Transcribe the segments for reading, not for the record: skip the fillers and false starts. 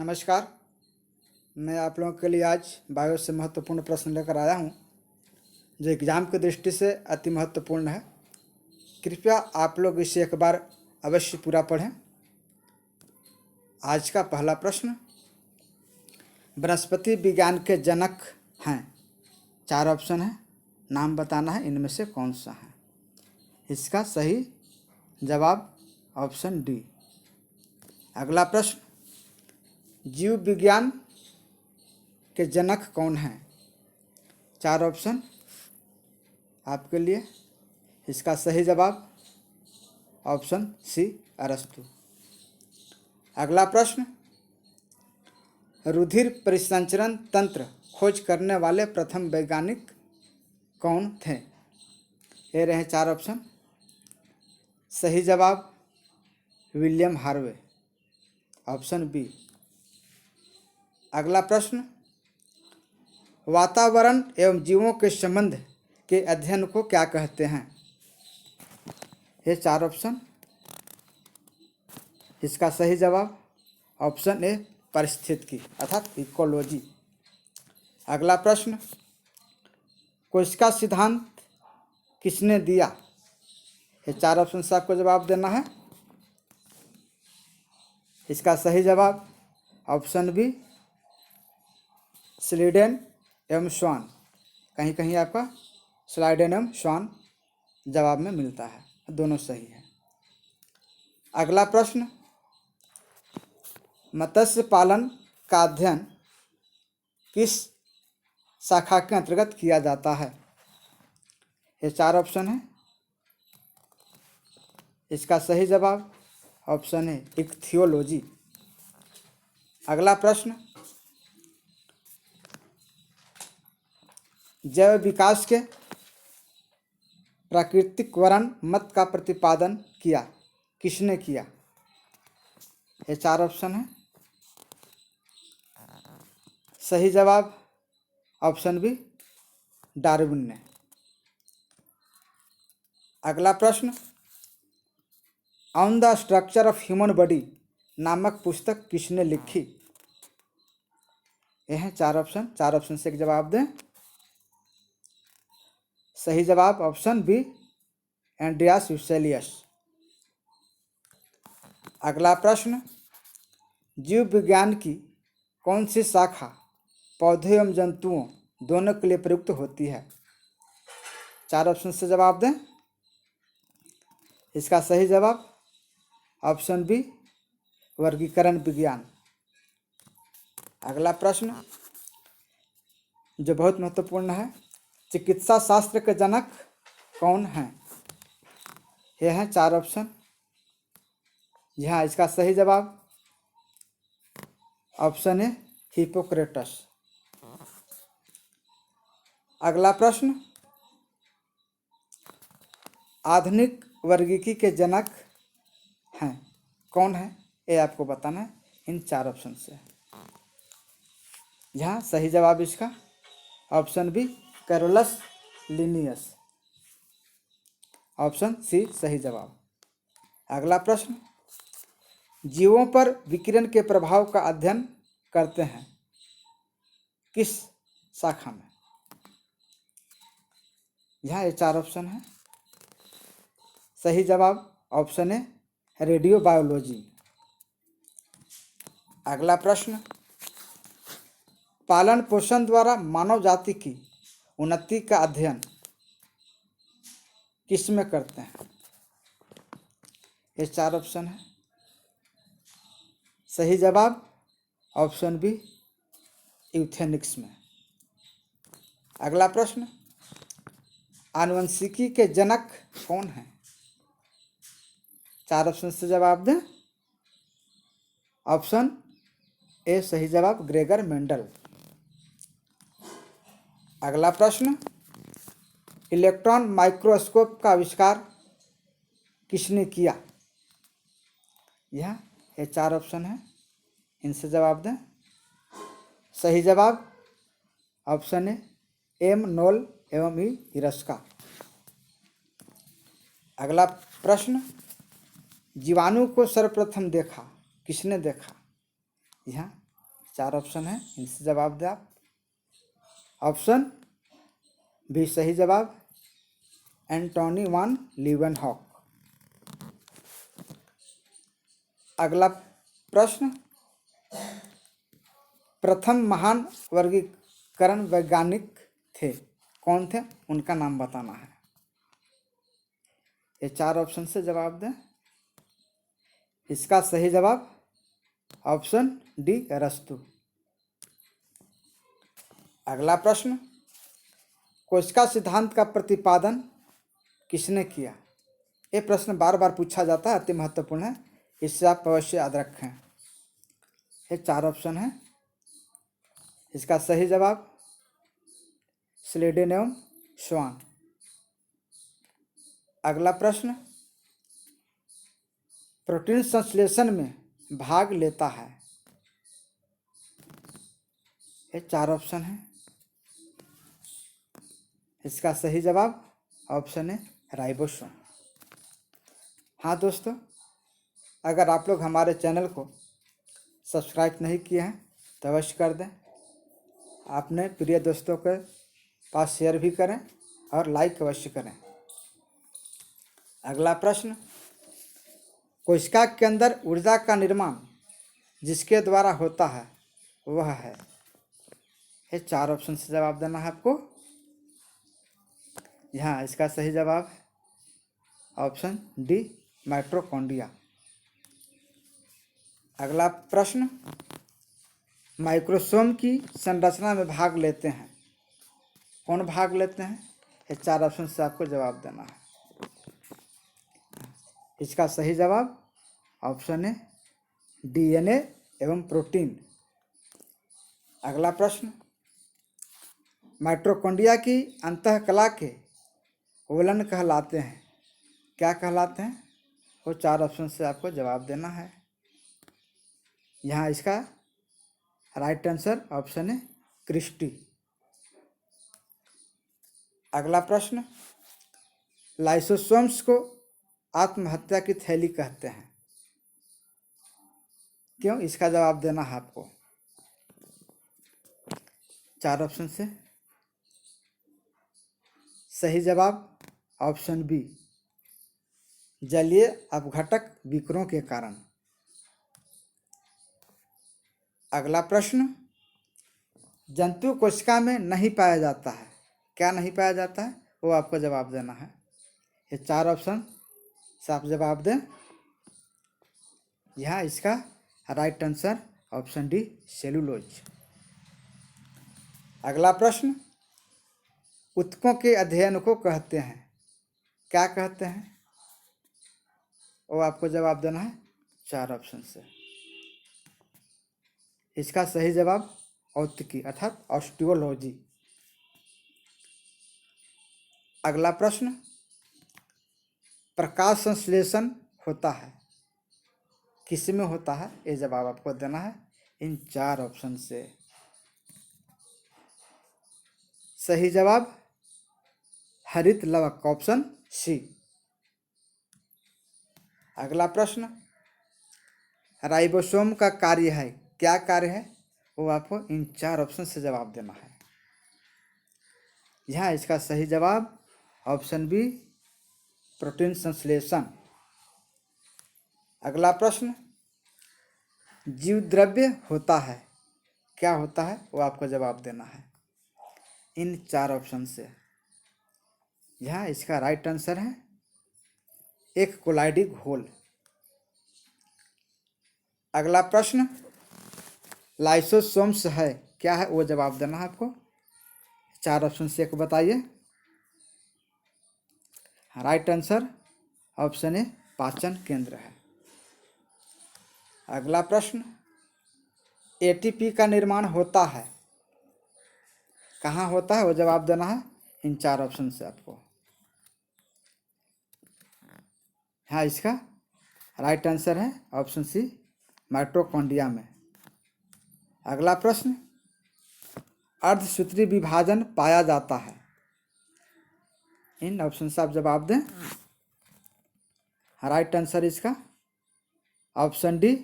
नमस्कार। मैं आप लोगों के लिए आज बायो से महत्वपूर्ण प्रश्न लेकर आया हूं, जो एग्ज़ाम की दृष्टि से अति महत्वपूर्ण है। कृपया आप लोग इसे एक बार अवश्य पूरा पढ़ें। आज का पहला प्रश्न, वनस्पति विज्ञान के जनक हैं। 4 ऑप्शन है, नाम बताना है, इनमें से कौन सा है। इसका सही जवाब ऑप्शन डी। अगला प्रश्न, जीव विज्ञान के जनक कौन हैं। 4 ऑप्शन आपके लिए। इसका सही जवाब ऑप्शन सी, अरस्तु। अगला प्रश्न, रुधिर परिसंचरण तंत्र खोज करने वाले प्रथम वैज्ञानिक कौन थे। ये रहे 4 ऑप्शन। सही जवाब विलियम हार्वे, ऑप्शन बी। अगला प्रश्न, वातावरण एवं जीवों के संबंध के अध्ययन को क्या कहते हैं। ये 4 ऑप्शन। इसका सही जवाब ऑप्शन ए, पारिस्थितिकी अर्थात इकोलॉजी। अगला प्रश्न, कोशिका सिद्धांत किसने दिया। ये 4 ऑप्शन से आपको जवाब देना है। इसका सही जवाब ऑप्शन बी, स्लीडेन एवं स्वान। कहीं कहीं आपका स्लाइडेन एवं स्वान जवाब में मिलता है, दोनों सही है। अगला प्रश्न, मत्स्य पालन का अध्ययन किस शाखा के अंतर्गत किया जाता है। ये 4 ऑप्शन है। इसका सही जवाब ऑप्शन है इक्थियोलॉजी। अगला प्रश्न, जैव विकास के प्राकृतिक वर्ण मत का प्रतिपादन किया, किसने किया। ये 4 ऑप्शन है। सही जवाब ऑप्शन बी, डार्विन ने। अगला प्रश्न, on the structure of human body नामक पुस्तक किसने लिखी। यह हैं 4 ऑप्शन। 4 ऑप्शन से एक जवाब दें। सही जवाब ऑप्शन बी, एंड्रियास यूसेलियस। अगला प्रश्न, जीव विज्ञान की कौन सी शाखा पौधे एवं जंतुओं दोनों के लिए प्रयुक्त होती है। 4 ऑप्शन से जवाब दें। इसका सही जवाब ऑप्शन बी, वर्गीकरण विज्ञान। अगला प्रश्न जो बहुत महत्वपूर्ण है, चिकित्सा शास्त्र के जनक कौन हैं। यह हैं 4 ऑप्शन। यहाँ इसका सही जवाब ऑप्शन है हिपोक्रेटस। अगला प्रश्न, आधुनिक वर्गीकी के जनक हैं कौन है, ये आपको बताना है इन 4 ऑप्शन से। यहाँ सही जवाब इसका option B, Carolus Linnaeus, option C सही जवाब। अगला प्रश्न, जीवों पर विकिरण के प्रभाव का अध्ययन करते हैं किस शाखा में। यहाँ ये 4 ऑप्शन है। सही जवाब ऑप्शन है रेडियो बायोलॉजी। अगला प्रश्न, पालन पोषण द्वारा मानव जाति की उन्नति का अध्ययन किस में करते हैं। ये 4 ऑप्शन है। सही जवाब ऑप्शन बी, यूथेनिक्स में। अगला प्रश्न, आनुवंशिकी के जनक कौन हैं। 4 ऑप्शन से जवाब दें। ऑप्शन ए सही जवाब, ग्रेगर मेंडल। अगला प्रश्न, इलेक्ट्रॉन माइक्रोस्कोप का आविष्कार किसने किया। यह ये 4 ऑप्शन है, इनसे जवाब दें। सही जवाब ऑप्शन है एम नोल एवं ई हिरस्का। अगला प्रश्न, जीवाणु को सर्वप्रथम देखा किसने देखा। यहाँ 4 ऑप्शन है, इनसे जवाब दें आप। ऑप्शन बी सही जवाब, एंटोनी वान लीवेनहॉक। अगला प्रश्न, प्रथम महान वर्गीकरण वैज्ञानिक थे, कौन थे, उनका नाम बताना है। ये 4 ऑप्शन से जवाब दें। इसका सही जवाब ऑप्शन डी अरस्तु। अगला प्रश्न, कोशिका सिद्धांत का प्रतिपादन किसने किया। ये प्रश्न बार बार पूछा जाता है, अति महत्वपूर्ण है, इससे आप अवश्य याद रखें। ये 4 ऑप्शन है, इसका सही जवाब स्लेडेन एवं स्वान। अगला प्रश्न, प्रोटीन संश्लेषण में भाग लेता है। ये 4 ऑप्शन है, इसका सही जवाब ऑप्शन है राइबोसोम। हाँ दोस्तों, अगर आप लोग हमारे चैनल को सब्सक्राइब नहीं किए हैं तो अवश्य कर दें, अपने प्रिय दोस्तों के पास शेयर भी करें और लाइक अवश्य करें। अगला प्रश्न, कोशिका के अंदर ऊर्जा का निर्माण जिसके द्वारा होता है वह है। ये 4 ऑप्शन से जवाब देना है आपको। यहाँ इसका सही जवाब ऑप्शन डी माइटोकॉन्ड्रिया। अगला प्रश्न, माइक्रोसोम की संरचना में भाग लेते हैं, कौन भाग लेते हैं। ये 4 ऑप्शन से आपको जवाब देना है। इसका सही जवाब ऑप्शन है डीएनए एवं प्रोटीन। अगला प्रश्न, माइटोकॉन्ड्रिया की अंतःकला के वलन कहलाते हैं, क्या कहलाते हैं। वो 4 ऑप्शन से आपको जवाब देना है। यहाँ इसका राइट आंसर ऑप्शन है क्रिस्टी। अगला प्रश्न, लाइसोसोम्स को आत्महत्या की थैली कहते हैं, क्यों, इसका जवाब देना है आपको। 4 ऑप्शन से सही जवाब ऑप्शन बी, जलीय अपघटक विकरों के कारण। अगला प्रश्न, जंतु कोशिका में नहीं पाया जाता है, क्या नहीं पाया जाता है, वो आपको जवाब देना है। ये 4 ऑप्शन से आप जवाब दें। यहाँ इसका right answer option D cellulose. अगला प्रश्न, ऊतकों के अध्ययन को कहते हैं, क्या कहते हैं, वो आपको जवाब देना है 4 ऑप्शन से। इसका सही जवाब औत्तिकी अर्थात ऑस्टियोलॉजी। अगला प्रश्न, प्रकाश संश्लेषण होता है, किस में होता है, ये जवाब आपको देना है इन 4 ऑप्शन से। सही जवाब हरित लवक ऑप्शन सी। अगला प्रश्न, राइबोसोम का कार्य है, क्या कार्य है, वो आपको इन 4 ऑप्शन से जवाब देना है। यहाँ इसका सही जवाब ऑप्शन बी प्रोटीन संश्लेषण। अगला प्रश्न, जीव द्रव्य होता है, क्या होता है, वो आपको जवाब देना है इन 4 ऑप्शन से। यहाँ इसका राइट आंसर है एक कोलाइडी घोल। अगला प्रश्न, लाइसोसोम्स है, क्या है, वो जवाब देना है आपको। 4 ऑप्शन से एक बताइए। राइट आंसर ऑप्शन ए पाचन केंद्र है। अगला प्रश्न, एटीपी का निर्माण होता है, कहाँ होता है, वो जवाब देना है इन 4 ऑप्शन से आपको। हाँ, इसका राइट आंसर है ऑप्शन सी माइटोकॉन्ड्रिया में। अगला प्रश्न, अर्धसूत्री विभाजन पाया जाता है, इन ऑप्शन से आप जवाब दें। राइट आंसर इसका ऑप्शन डी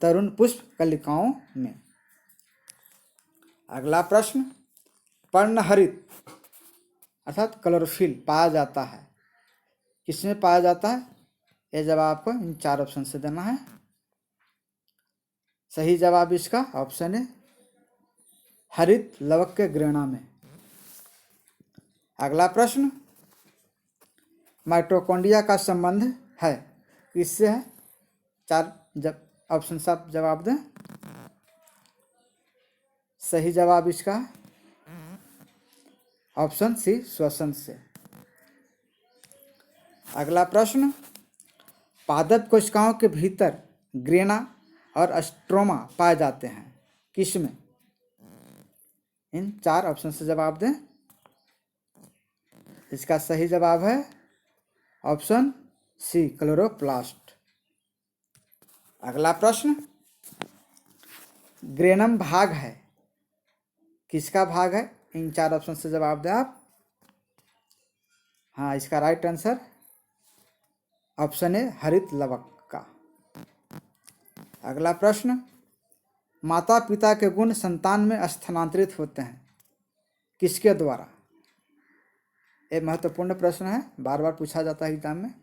तरुण पुष्प कलिकाओं में। अगला प्रश्न, पर्णहरित अर्थात क्लोरोफिल पाया जाता है, किसमें पाया जाता है? ये जवाब आपको इन 4 ऑप्शन से देना है। सही जवाब इसका ऑप्शन है हरित लवक के ग्रेणा में। अगला प्रश्न, माइटोकॉन्ड्रिया का संबंध है किससे है? 4 ऑप्शन से आप जवाब दें। सही जवाब इसका ऑप्शन सी, श्वसन से। अगला प्रश्न, पादप कोशिकाओं के भीतर ग्रेना और स्ट्रोमा पाए जाते हैं, किसमें? इन 4 ऑप्शन से जवाब दें। इसका सही जवाब है ऑप्शन सी, क्लोरोप्लास्ट। अगला प्रश्न, ग्रेनम भाग है, किसका भाग है? इन 4 ऑप्शन से जवाब दें आप। हाँ, इसका राइट आंसर ऑप्शन है हरित लवक का। अगला प्रश्न, माता पिता के गुण संतान में स्थानांतरित होते हैं, किसके द्वारा? ये महत्वपूर्ण प्रश्न है, बार बार पूछा जाता है एग्जाम में।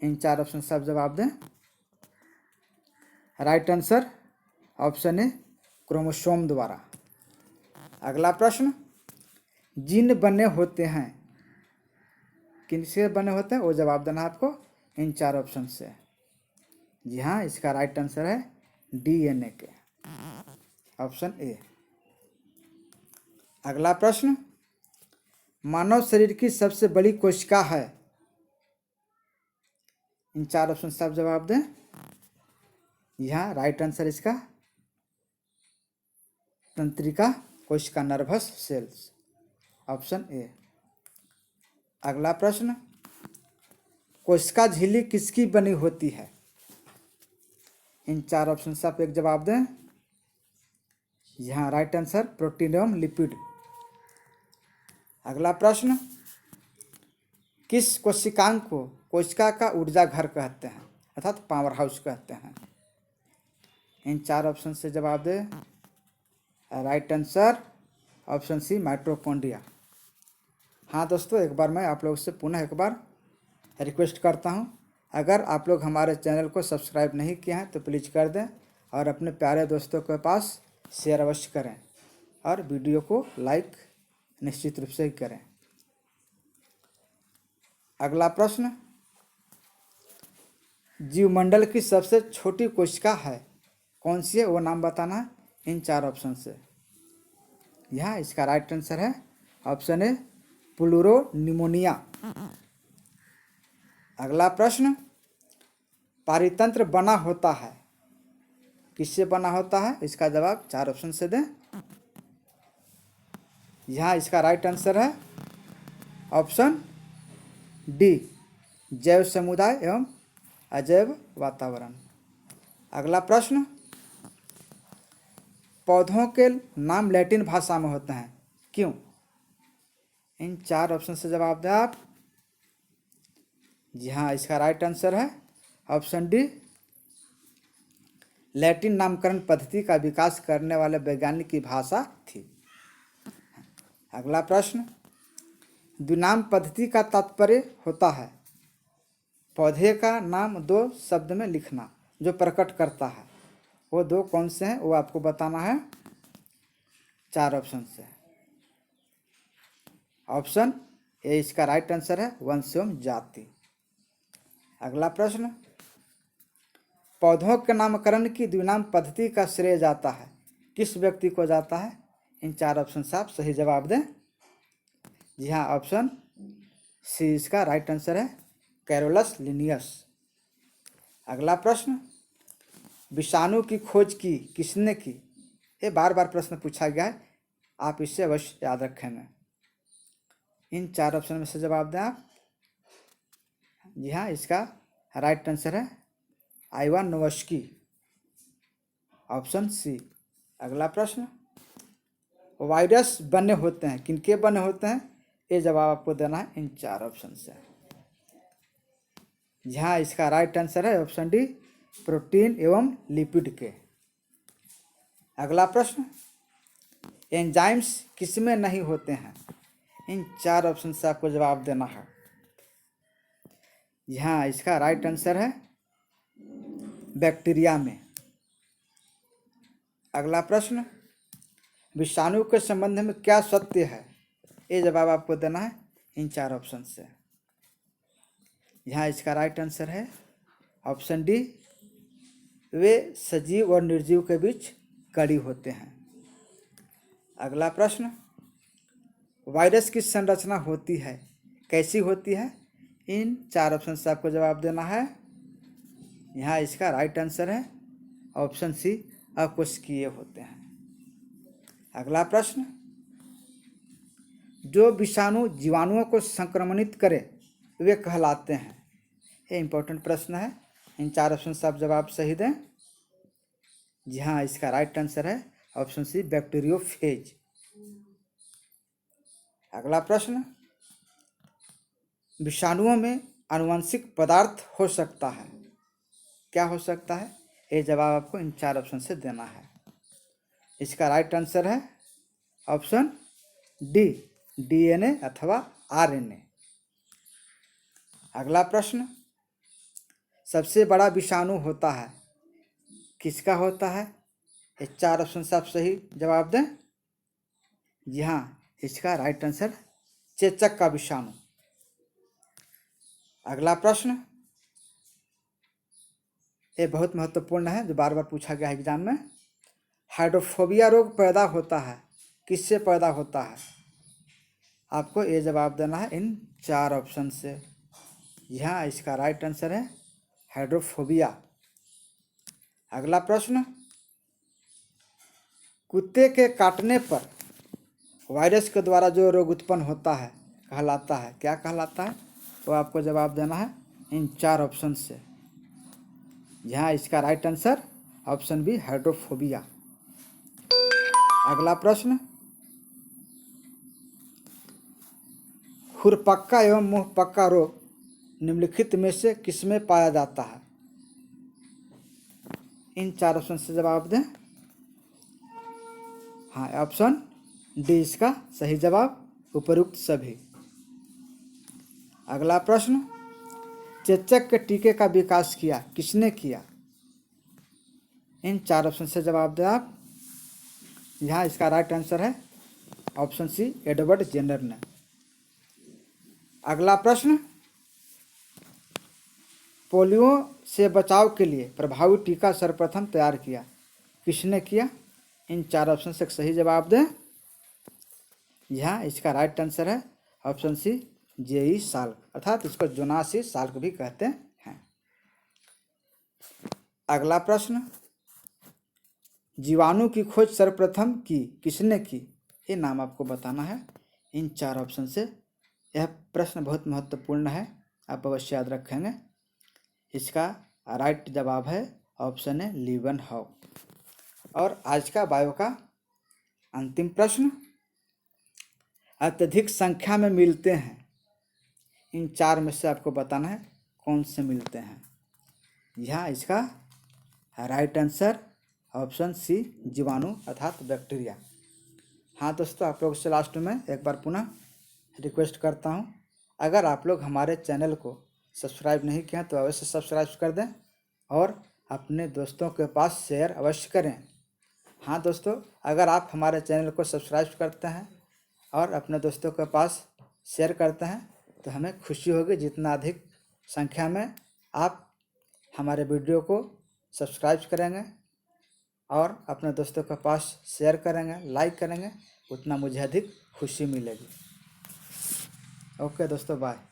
इन 4 ऑप्शन से आप जवाब दें। राइट आंसर ऑप्शन है क्रोमोसोम द्वारा। अगला प्रश्न, जीन बने होते हैं, किनसे बने होते हैं? वो जवाब देना है आपको इन 4 ऑप्शन से। जी हाँ, इसका राइट आंसर है डीएनए के, ऑप्शन ए। अगला प्रश्न, मानव शरीर की सबसे बड़ी कोशिका है, इन 4 ऑप्शन से आप जवाब दें। यहाँ राइट आंसर इसका तंत्रिका कोशिका, नर्वस सेल्स, ऑप्शन ए। अगला प्रश्न, कोशिका झिल्ली किसकी बनी होती है? इन 4 ऑप्शन से आप एक जवाब दें। यहाँ राइट आंसर प्रोटीन एवं लिपिड। अगला प्रश्न, किस कोशिकांग को कोशिका का ऊर्जा घर कहते हैं, अर्थात पावर हाउस कहते हैं? इन 4 ऑप्शन से जवाब दे। Right answer option C, mitochondria. हाँ दोस्तों, एक बार मैं आप लोग से पुनः एक बार रिक्वेस्ट करता हूँ, अगर आप लोग हमारे चैनल को सब्सक्राइब नहीं किए हैं तो प्लीज़ कर दें और अपने प्यारे दोस्तों के पास शेयर अवश्य करें और वीडियो को लाइक निश्चित रूप से ही करें। अगला प्रश्न, जीवमंडल की सबसे छोटी कोशिका है, कौन सी है? वो नाम बताना है इन 4 ऑप्शन से। यहाँ इसका राइट आंसर है ऑप्शन ए, प्लूरोनिमोनिया। अगला प्रश्न, पारितंत्र बना होता है, किससे बना होता है? इसका जवाब 4 ऑप्शन से दें। यहाँ इसका राइट आंसर है ऑप्शन डी, जैव समुदाय एवं अजैव वातावरण। अगला प्रश्न, पौधों के नाम लैटिन भाषा में होते हैं, क्यों? इन 4 ऑप्शन से जवाब दें आप। जी हाँ, इसका राइट आंसर है ऑप्शन डी, लैटिन नामकरण पद्धति का विकास करने वाले वैज्ञानिक की भाषा थी। अगला प्रश्न, द्विनाम पद्धति का तात्पर्य होता है पौधे का नाम 2 शब्द में लिखना जो प्रकट करता है, वो 2 कौन से हैं? वो आपको बताना है 4 ऑप्शन से। ऑप्शन ए इसका राइट आंसर है वंश एवं जाति। अगला प्रश्न, पौधों के नामकरण की द्विनाम पद्धति का श्रेय जाता है, किस व्यक्ति को जाता है? इन 4 ऑप्शन से आप सही जवाब दें। जी हाँ, ऑप्शन सी इसका राइट आंसर है कैरोलस लिनियस। अगला प्रश्न, विषाणु की खोज की किसने की? ये बार बार प्रश्न पूछा गया है, आप इससे अवश्य याद रखेंगे। इन 4 ऑप्शन में से जवाब दें आप। जी हाँ, इसका राइट आंसर है आइवान नोवस्की, ऑप्शन सी। अगला प्रश्न, वायरस बने होते हैं, किनके बने होते हैं? ये जवाब आपको देना है इन 4 ऑप्शन से। जहाँ इसका राइट आंसर है ऑप्शन डी, प्रोटीन एवं लिपिड के। अगला प्रश्न, एंजाइम्स किसमें नहीं होते हैं? इन 4 ऑप्शन से आपको जवाब देना है। यहाँ इसका राइट आंसर है बैक्टीरिया में। अगला प्रश्न, विषाणु के संबंध में क्या सत्य है? ये जवाब आपको देना है इन 4 ऑप्शन से। यहाँ इसका राइट आंसर है ऑप्शन डी, वे सजीव और निर्जीव के बीच कड़ी होते हैं। अगला प्रश्न, वायरस की संरचना होती है, कैसी होती है? इन 4 ऑप्शन से आपको जवाब देना है। यहाँ इसका राइट आंसर है ऑप्शन सी, अकोशिकीय होते हैं। अगला प्रश्न, जो विषाणु जीवाणुओं को संक्रमणित करे वे कहलाते हैं। ये इंपॉर्टेंट प्रश्न है। इन 4 ऑप्शन से आप जवाब सही दें। जी हाँ, इसका राइट आंसर है ऑप्शन सी, बैक्टीरियोफेज। अगला प्रश्न, विषाणुओं में आनुवंशिक पदार्थ हो सकता है, क्या हो सकता है? ये जवाब आपको इन 4 ऑप्शन से देना है। इसका राइट आंसर है ऑप्शन डी, डीएनए अथवा आरएनए। अगला प्रश्न, सबसे बड़ा विषाणु होता है, किसका होता है? ये 4 ऑप्शन से आप सही जवाब दें। जी हाँ, इसका राइट आंसर चेचक का विषाणु। अगला प्रश्न, ये बहुत महत्वपूर्ण है, जो बार बार पूछा गया है एग्जाम में। हाइड्रोफोबिया रोग पैदा होता है, किससे पैदा होता है? आपको ये जवाब देना है इन 4 ऑप्शन से। यहाँ इसका राइट आंसर है हाइड्रोफोबिया। अगला प्रश्न, कुत्ते के काटने पर वायरस के द्वारा जो रोग उत्पन्न होता है कहलाता है, क्या कहलाता है? तो आपको जवाब देना है इन 4 ऑप्शन से। यहाँ इसका right answer option B, hydrophobia. अगला प्रश्न, खुरपक्का एवं मुंहपक्का रोग निम्नलिखित में से किसमें पाया जाता है? इन 4 ऑप्शन से जवाब दें। हाँ, ऑप्शन डी इसका सही जवाब, उपरोक्त सभी। अगला प्रश्न, चेचक के टीके का विकास किया, किसने किया? इन 4 ऑप्शन से जवाब दें आप। यहाँ इसका राइट आंसर है ऑप्शन सी, एडवर्ड जेनर ने। अगला प्रश्न, पोलियो से बचाव के लिए प्रभावी टीका सर्वप्रथम तैयार किया, किसने किया? इन 4 ऑप्शन से सही जवाब दें। यहाँ इसका राइट आंसर है ऑप्शन सी, जेई साल्क, अर्थात इसको जोनासी साल्क भी कहते हैं। अगला प्रश्न, जीवाणु की खोज सर्वप्रथम की, किसने की? ये नाम आपको बताना है इन 4 ऑप्शन से। यह प्रश्न बहुत महत्वपूर्ण है, आप अवश्य याद रखेंगे। इसका राइट जवाब है ऑप्शन है, लीवेनहॉग। और आज का बायो का अंतिम प्रश्न, अत्यधिक संख्या में मिलते हैं, इन 4 में से आपको बताना है कौन से मिलते हैं। यहाँ इसका राइट आंसर ऑप्शन सी, जीवाणु अर्थात बैक्टीरिया। हाँ दोस्तों, आप लोग से लास्ट में एक बार पुनः रिक्वेस्ट करता हूँ, अगर आप लोग हमारे चैनल को सब्सक्राइब नहीं किया तो अवश्य सब्सक्राइब कर दें और अपने दोस्तों के पास शेयर अवश्य करें। हाँ दोस्तों, अगर आप हमारे चैनल को सब्सक्राइब करते हैं और अपने दोस्तों के पास शेयर करते हैं तो हमें खुशी होगी। जितना अधिक संख्या में आप हमारे वीडियो को सब्सक्राइब करेंगे और अपने दोस्तों के पास शेयर करेंगे, लाइक करेंगे, उतना मुझे अधिक खुशी मिलेगी। ओके दोस्तों, बाय।